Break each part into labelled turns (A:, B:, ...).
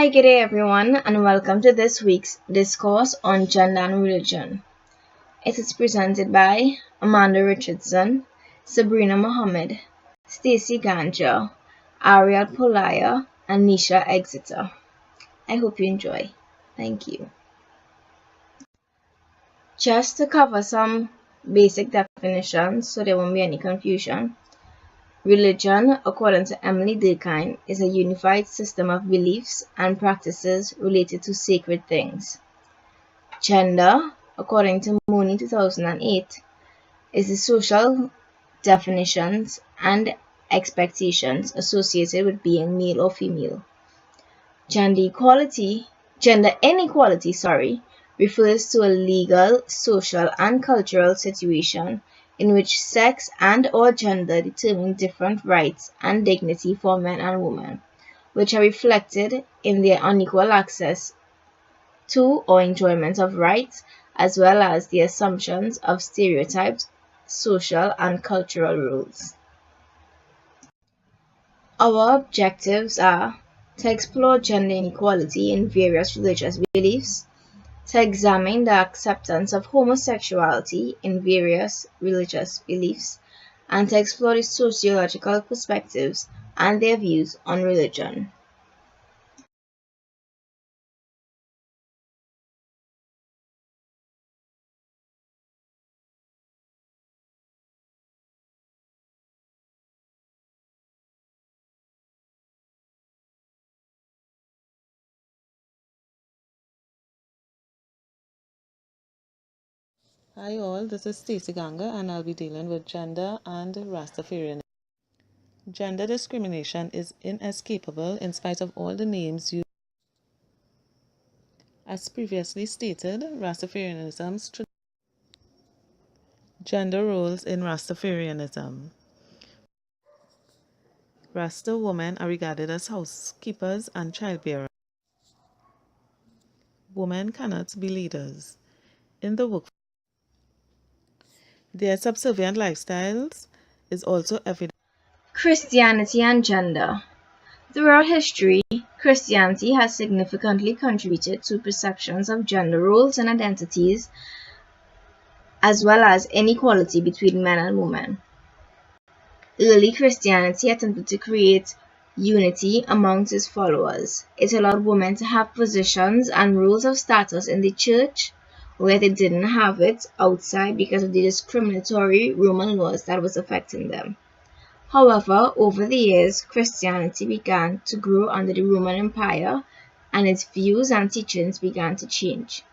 A: Hi, good day everyone, and welcome to this week's Discourse on Gender and Religion. It is presented by Amanda Richardson, Sabrina Mohammed, Stacey Ganja, Ariel Polaya, and Nisha Exeter. I hope you enjoy. Thank you. Just to cover some basic definitions so there won't be any confusion. Religion, according to Emily Durkheim, is a unified system of beliefs and practices related to sacred things. Gender, according to Mooney 2008, is the social definitions and expectations associated with being male or female. Gender inequality, refers to a legal, social, and cultural situation in which sex and/or gender determine different rights and dignity for men and women, which are reflected in their unequal access to or enjoyment of rights, as well as the assumptions of stereotyped social and cultural rules. Our objectives are to explore gender inequality in various religious beliefs, to examine the acceptance of homosexuality in various religious beliefs, and to explore the sociological perspectives and their views on religion.
B: Hi all, this is Stacey Ganga and I'll be dealing with gender and Rastafarianism. Gender discrimination is inescapable in spite of all the names used. As previously stated, Rastafarianism's gender roles in Rastafarianism. Rasta women are regarded as housekeepers and childbearers. Women cannot be leaders in the workforce. Their subservient lifestyles is also evident.
A: Christianity and gender. Throughout history, Christianity has significantly contributed to perceptions of gender roles and identities, as well as inequality between men and women. Early Christianity attempted to create unity amongst its followers. It allowed women to have positions and roles of status in the church where they didn't have it outside because of the discriminatory Roman laws that was affecting them. However, over the years, Christianity began to grow under the Roman Empire and its views and teachings began to change.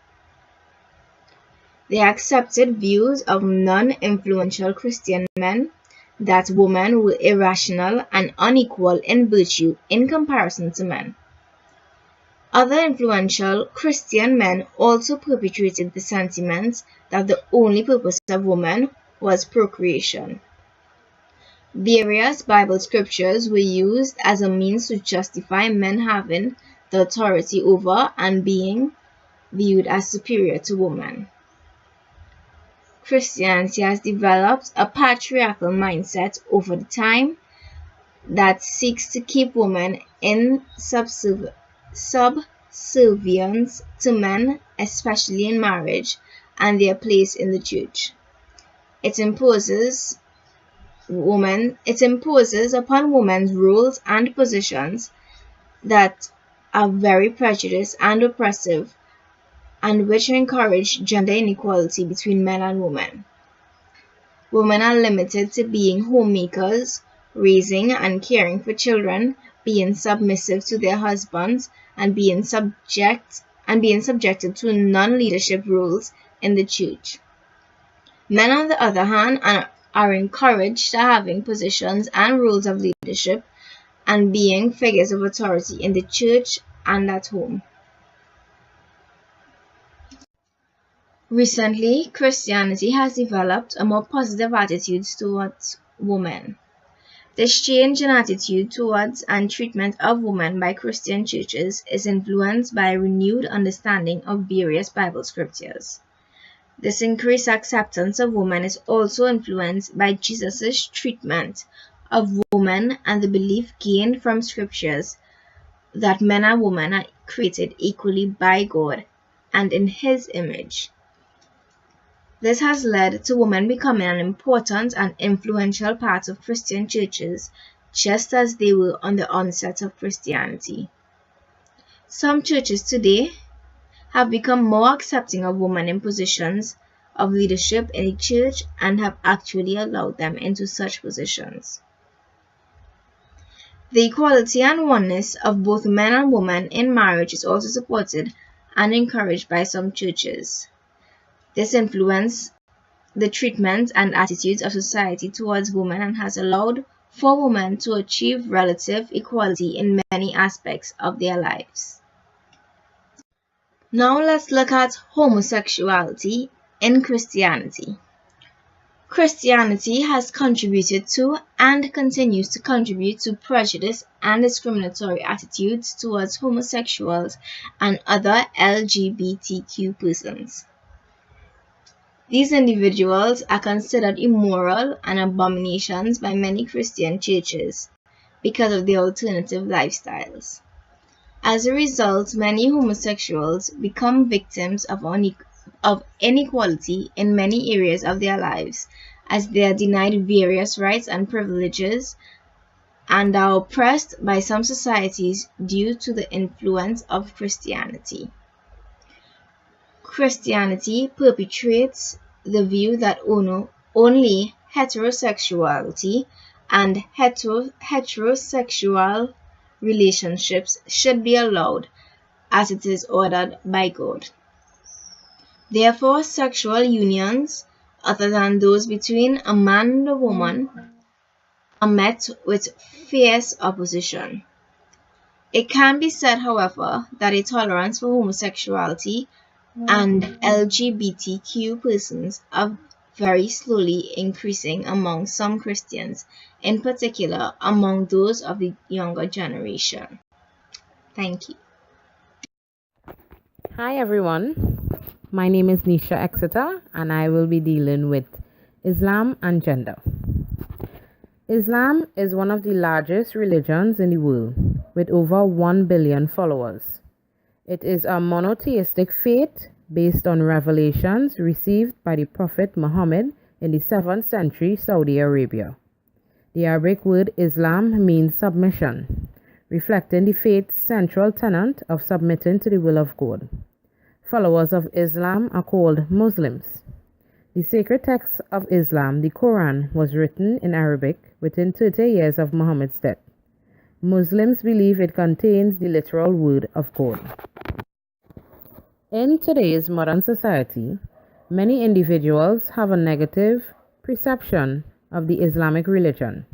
A: They accepted views of non-influential Christian men that women were irrational and unequal in virtue in comparison to men. Other influential Christian men also perpetuated the sentiment that the only purpose of woman was procreation. Various Bible scriptures were used as a means to justify men having the authority over and being viewed as superior to women. Christianity has developed a patriarchal mindset over the time that seeks to keep women in subservience to men, especially in marriage and their place in the church. It imposes upon women roles and positions that are very prejudiced and oppressive and which encourage gender inequality between men and women. Women are limited to being homemakers, raising and caring for children, being submissive to their husbands, and being subjected to non-leadership roles in the church. Men, on the other hand, are encouraged to having positions and roles of leadership and being figures of authority in the church and at home. Recently, Christianity has developed a more positive attitude towards women. This change in attitude towards and treatment of women by Christian churches is influenced by a renewed understanding of various Bible scriptures. This increased acceptance of women is also influenced by Jesus' treatment of women and the belief gained from scriptures that men and women are created equally by God and in His image. This has led to women becoming an important and influential part of Christian churches, just as they were on the onset of Christianity. Some churches today have become more accepting of women in positions of leadership in the church and have actually allowed them into such positions. The equality and oneness of both men and women in marriage is also supported and encouraged by some churches. This influences the treatment and attitudes of society towards women and has allowed for women to achieve relative equality in many aspects of their lives. Now let's look at homosexuality in Christianity. Christianity has contributed to and continues to contribute to prejudice and discriminatory attitudes towards homosexuals and other LGBTQ persons. These individuals are considered immoral and abominations by many Christian churches because of their alternative lifestyles. As a result, many homosexuals become victims of inequality in many areas of their lives, as they are denied various rights and privileges and are oppressed by some societies due to the influence of Christianity. Christianity perpetuates the view that only heterosexuality and heterosexual relationships should be allowed, as it is ordered by God. Therefore, sexual unions other than those between a man and a woman are met with fierce opposition. It can be said, however, that a tolerance for homosexuality and LGBTQ persons are very slowly increasing among some Christians, in particular among those of the younger generation. Thank you.
C: Hi everyone, my name is Nisha Exeter and I will be dealing with Islam and gender. Islam is one of the largest religions in the world with over 1 billion followers. It is a monotheistic faith based on revelations received by the Prophet Muhammad in the 7th century Saudi Arabia. The Arabic word Islam means submission, reflecting the faith's central tenet of submitting to the will of God. Followers of Islam are called Muslims. The sacred text of Islam, the Quran, was written in Arabic within 30 years of Muhammad's death. Muslims believe it contains the literal word of God. In today's modern society, many individuals have a negative perception of the Islamic religion,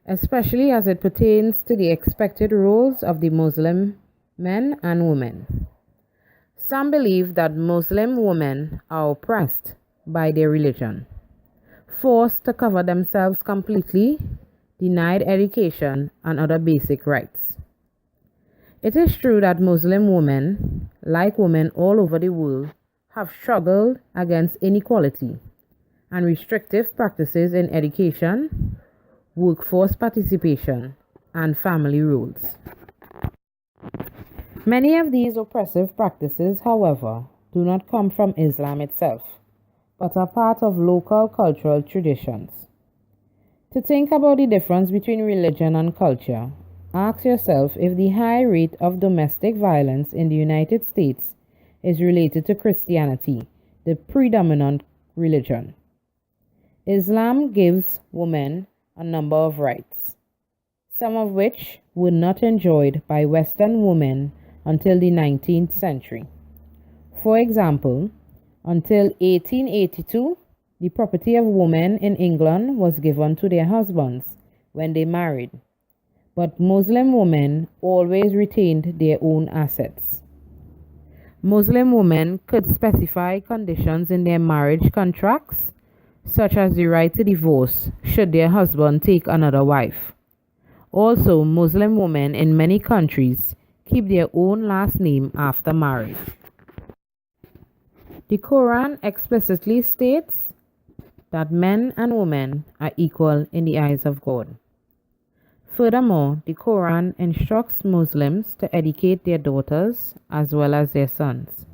C: especially as it pertains to the expected roles of the Muslim men and women. Some believe that Muslim women are oppressed by their religion, forced to cover themselves completely, denied education and other basic rights. It is true that Muslim women, like women all over the world, have struggled against inequality and restrictive practices in education, workforce participation, and family roles. Many of these oppressive practices, however, do not come from Islam itself, but are part of local cultural traditions. To think about the difference between religion and culture, ask yourself if the high rate of domestic violence in the United States is related to Christianity, the predominant religion. Islam gives women a number of rights, some of which were not enjoyed by Western women until the 19th century. For example, until 1882, the property of women in England was given to their husbands when they married, but Muslim women always retained their own assets. Muslim women could specify conditions in their marriage contracts, such as the right to divorce should their husband take another wife. Also, Muslim women in many countries keep their own last name after marriage. The Quran explicitly states that men and women are equal in the eyes of God. Furthermore, the Quran instructs Muslims to educate their daughters as well as their sons.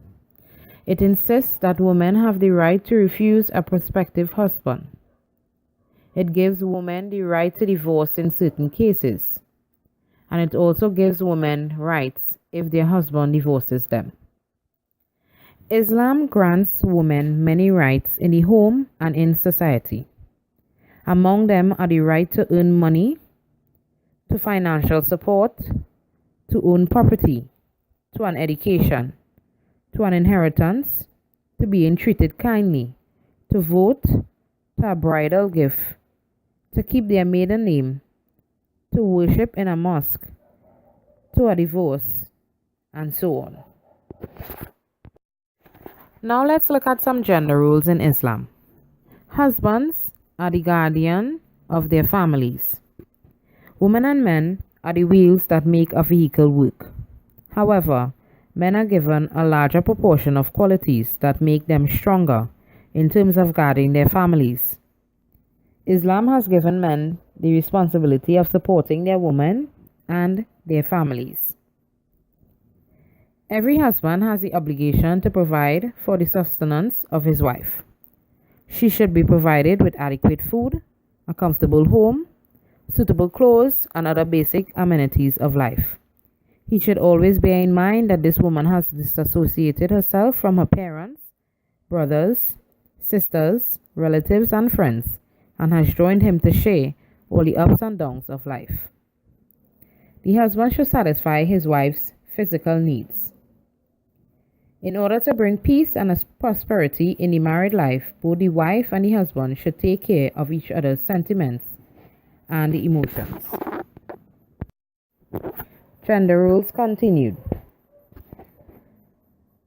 C: It insists that women have the right to refuse a prospective husband. It gives women the right to divorce in certain cases, and it also gives women rights if their husband divorces them. Islam grants women many rights in the home and in society. Among them are the right to earn money, to financial support, to own property, to an education, to an inheritance, to being treated kindly, to vote, to a bridal gift, to keep their maiden name, to worship in a mosque, to a divorce, and so on. Now let's look at some gender roles in Islam. Husbands are the guardian of their families. Women and men are the wheels that make a vehicle work. However, men are given a larger proportion of qualities that make them stronger in terms of guarding their families. Islam has given men the responsibility of supporting their women and their families. Every husband has the obligation to provide for the sustenance of his wife. She should be provided with adequate food, a comfortable home, suitable clothes, and other basic amenities of life. He should always bear in mind that this woman has disassociated herself from her parents, brothers, sisters, relatives, and friends, and has joined him to share all the ups and downs of life. The husband should satisfy his wife's physical needs. In order to bring peace and prosperity in the married life, both the wife and the husband should take care of each other's sentiments and emotions. Gender roles continued.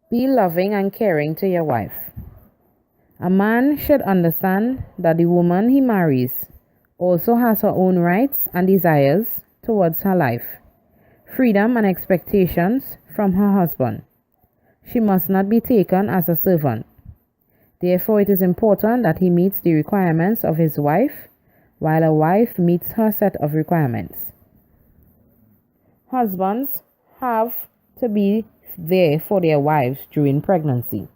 C: Be loving and caring to your wife. A man should understand that the woman he marries also has her own rights and desires towards her life, freedom and expectations from her husband. She must not be taken as a servant. Therefore, it is important that he meets the requirements of his wife, while a wife meets her set of requirements. Husbands have to be there for their wives during pregnancy.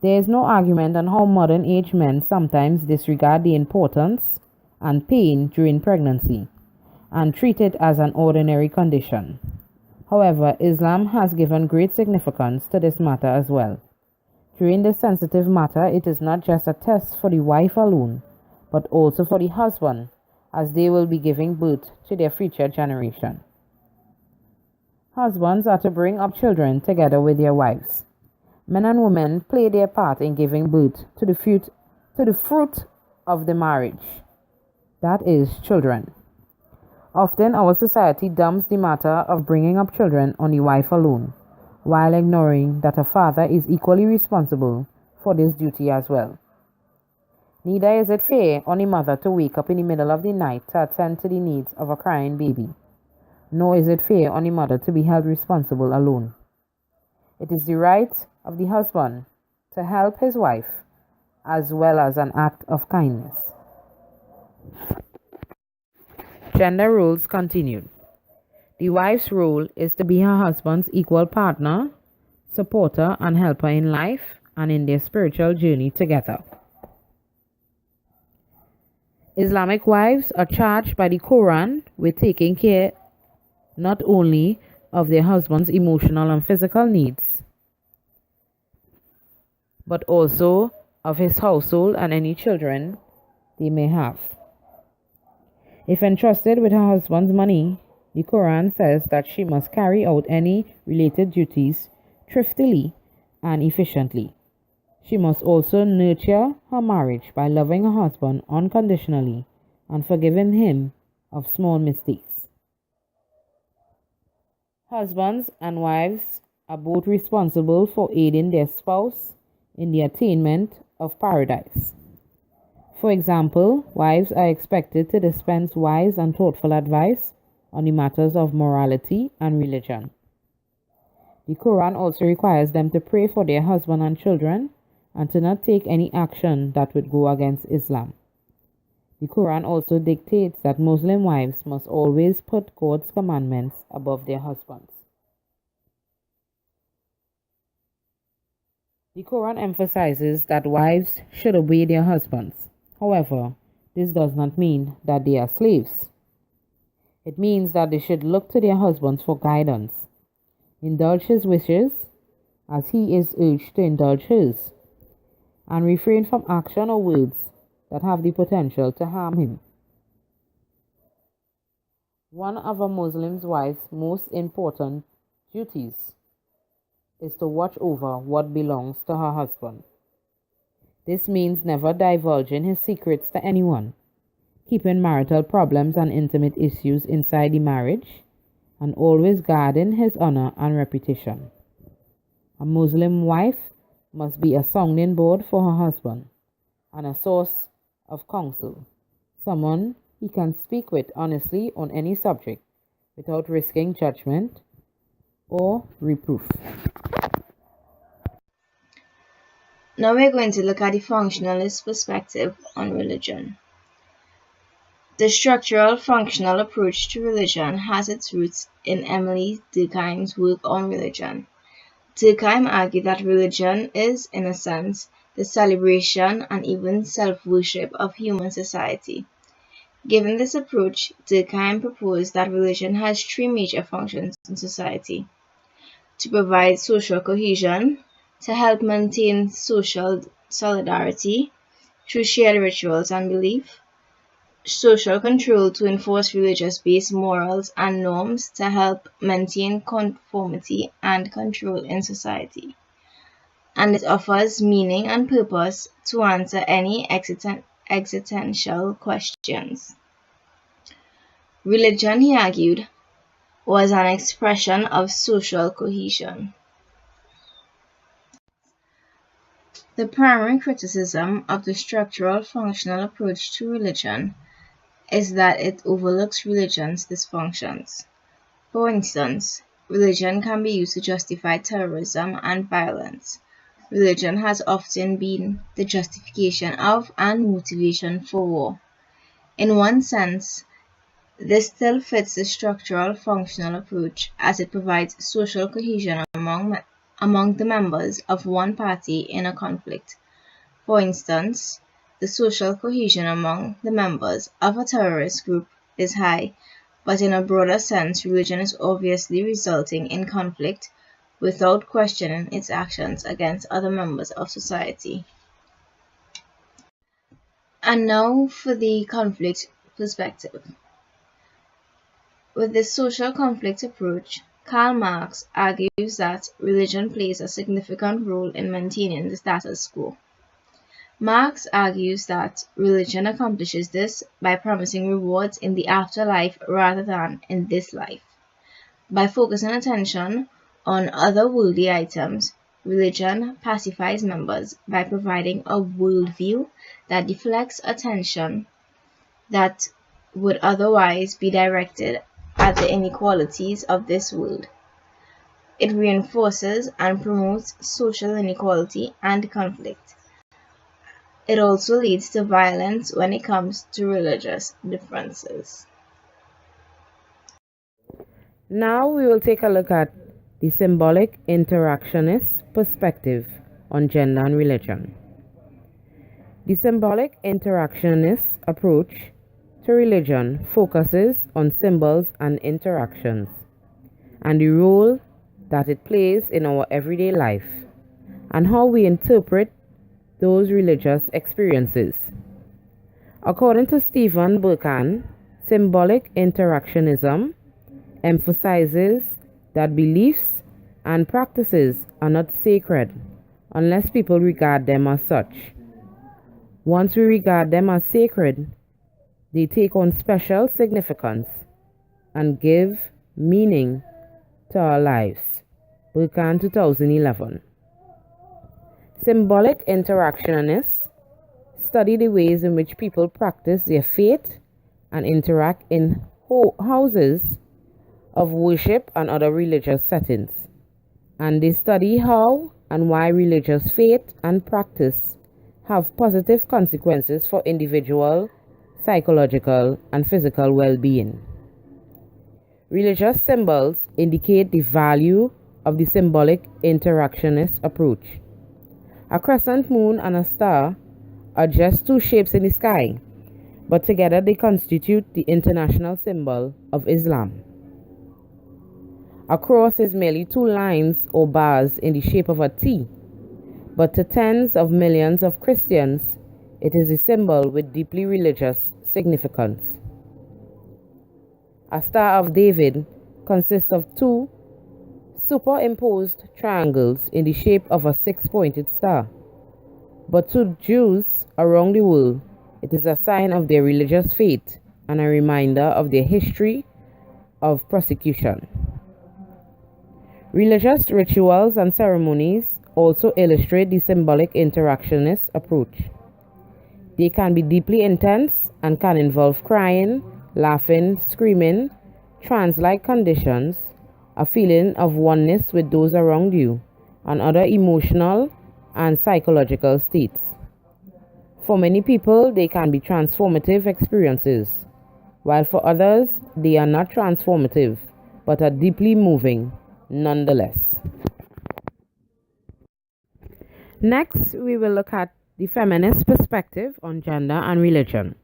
C: There is no argument on how modern age men sometimes disregard the importance and pain during pregnancy and treat it as an ordinary condition. However, Islam has given great significance to this matter as well. During this sensitive matter, it is not just a test for the wife alone, but also for the husband, as they will be giving birth to their future generation. Husbands are to bring up children together with their wives. Men and women play their part in giving birth to the fruit of the marriage, that is, children. Often our society dumps the matter of bringing up children on the wife alone, while ignoring that a father is equally responsible for this duty as well. Neither is it fair on a mother to wake up in the middle of the night to attend to the needs of a crying baby, nor is it fair on a mother to be held responsible alone. It is the right of the husband to help his wife, as well as an act of kindness. Gender roles continued. The wife's role is to be her husband's equal partner, supporter, and helper in life and in their spiritual journey together. Islamic wives are charged by the Quran with taking care not only of their husband's emotional and physical needs, but also of his household and any children they may have. If entrusted with her husband's money, the Quran says that she must carry out any related duties thriftily and efficiently. She must also nurture her marriage by loving her husband unconditionally and forgiving him of small mistakes. Husbands and wives are both responsible for aiding their spouse in the attainment of paradise. For example, wives are expected to dispense wise and thoughtful advice on the matters of morality and religion. The Quran also requires them to pray for their husband and children and to not take any action that would go against Islam. The Quran also dictates that Muslim wives must always put God's commandments above their husbands. The Quran emphasizes that wives should obey their husbands. However, this does not mean that they are slaves. It means that they should look to their husbands for guidance, indulge his wishes as he is urged to indulge hers, and refrain from action or words that have the potential to harm him. One of a Muslim's wife's most important duties is to watch over what belongs to her husband. This means never divulging his secrets to anyone, keeping marital problems and intimate issues inside the marriage, and always guarding his honor and reputation. A Muslim wife must be a sounding board for her husband and a source of counsel, someone he can speak with honestly on any subject without risking judgment or reproof.
A: Now we're going to look at the functionalist perspective on religion. The structural functional approach to religion has its roots in Emily Durkheim's work on religion. Durkheim argued that religion is, in a sense, the celebration and even self-worship of human society. Given this approach, Durkheim proposed that religion has three major functions in society: to provide social cohesion, to help maintain social solidarity through shared rituals and belief, social control to enforce religious-based morals and norms to help maintain conformity and control in society, and it offers meaning and purpose to answer any existential questions. Religion, he argued, was an expression of social cohesion. The primary criticism of the structural functional approach to religion is that it overlooks religion's dysfunctions. For instance, religion can be used to justify terrorism and violence. Religion has often been the justification of and motivation for war. In one sense, this still fits the structural functional approach as it provides social cohesion among the members of one party in a conflict. For instance, the social cohesion among the members of a terrorist group is high, but in a broader sense, religion is obviously resulting in conflict without questioning its actions against other members of society. And now for the conflict perspective. With this social conflict approach, Karl Marx argues that religion plays a significant role in maintaining the status quo. Marx argues that religion accomplishes this by promising rewards in the afterlife rather than in this life. By focusing attention on other worldly items, religion pacifies members by providing a worldview that deflects attention that would otherwise be directed at the inequalities of this world. It reinforces and promotes social inequality and conflict. It also leads to violence when it comes to religious differences.
C: Now we will take a look at the symbolic interactionist perspective on gender and religion. The symbolic interactionist approach to religion focuses on symbols and interactions and the role that it plays in our everyday life and how we interpret those religious experiences. According to Stephen Burkhan, symbolic interactionism emphasizes that beliefs and practices are not sacred unless people regard them as such. Once we regard them as sacred, they take on special significance and give meaning to our lives. Burkhan 2011. Symbolic interactionists study the ways in which people practice their faith and interact in houses of worship and other religious settings, and they study how and why religious faith and practice have positive consequences for individuals, psychological, and physical well-being. Religious symbols indicate the value of the symbolic interactionist approach. A crescent moon and a star are just two shapes in the sky, but together they constitute the international symbol of Islam. A cross is merely two lines or bars in the shape of a T, but to tens of millions of Christians, it is a symbol with deeply religious significance. A Star of David consists of two superimposed triangles in the shape of a six-pointed star, but to Jews around the world, it is a sign of their religious faith and a reminder of their history of persecution. Religious rituals and ceremonies also illustrate the symbolic interactionist approach. They can be deeply intense and can involve crying, laughing, screaming, trance-like conditions, a feeling of oneness with those around you, and other emotional and psychological states. For many people, they can be transformative experiences, while for others, they are not transformative, but are deeply moving nonetheless. Next, we will look at the feminist perspective on gender and religion.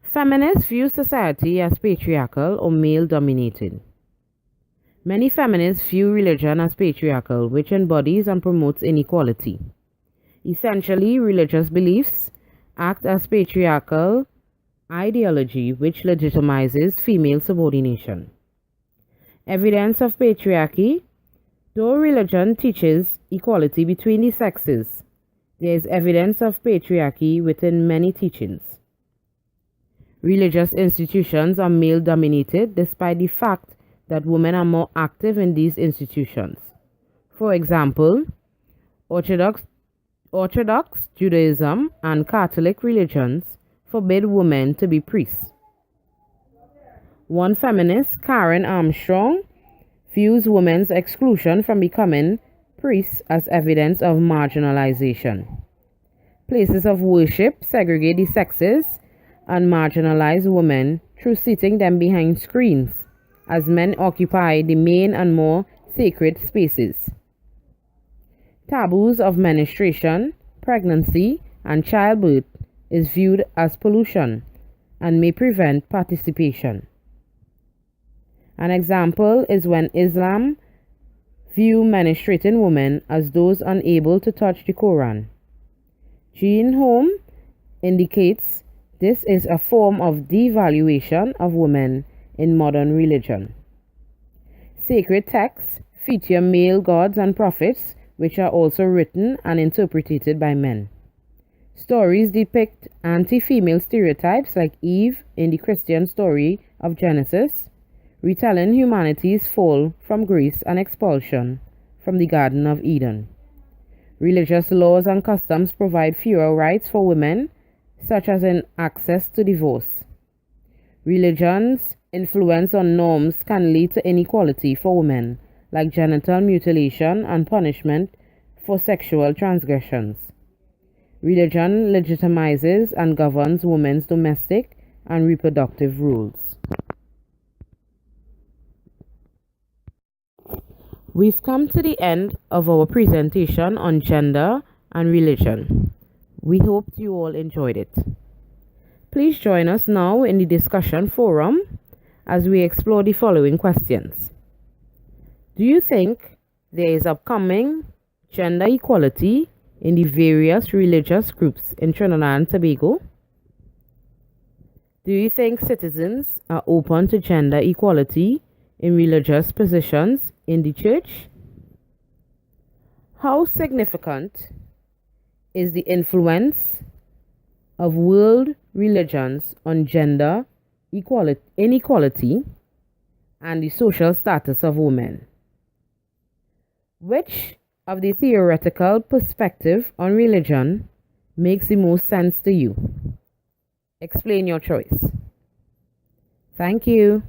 C: Feminists view society as patriarchal or male-dominated. Many feminists view religion as patriarchal, which embodies and promotes inequality. Essentially, religious beliefs act as patriarchal ideology which legitimizes female subordination. Evidence of patriarchy. Though religion teaches equality between the sexes, there is evidence of patriarchy within many teachings. Religious institutions are male-dominated despite the fact that women are more active in these institutions. For example, Orthodox Judaism and Catholic religions forbid women to be priests. One feminist, Karen Armstrong, views women's exclusion from becoming priests as evidence of marginalization. Places of worship segregate the sexes and marginalize women through seating them behind screens, as men occupy the main and more sacred spaces. Taboos of menstruation, pregnancy, and childbirth is viewed as pollution and may prevent participation. An example is when Islam view menstruating women as those unable to touch the Quran. Jean Home indicates this is a form of devaluation of women in modern religion. Sacred texts feature male gods and prophets, which are also written and interpreted by men. Stories depict anti-female stereotypes like Eve in the Christian story of Genesis, retelling humanity's fall from grace and expulsion from the Garden of Eden. Religious laws and customs provide fewer rights for women, such as in access to divorce. Religion's influence on norms can lead to inequality for women, like genital mutilation and punishment for sexual transgressions. Religion legitimizes and governs women's domestic and reproductive roles. We've come to the end of our presentation on gender and religion. We hope you all enjoyed it. Please join us now in the discussion forum as we explore the following questions. Do you think there is upcoming gender equality in the various religious groups in Trinidad and Tobago? Do you think citizens are open to gender equality in religious positions in the church? How significant is the influence of world religions on gender inequality and the social status of women? Which of the theoretical perspective on religion makes the most sense to you? Explain your choice. Thank you.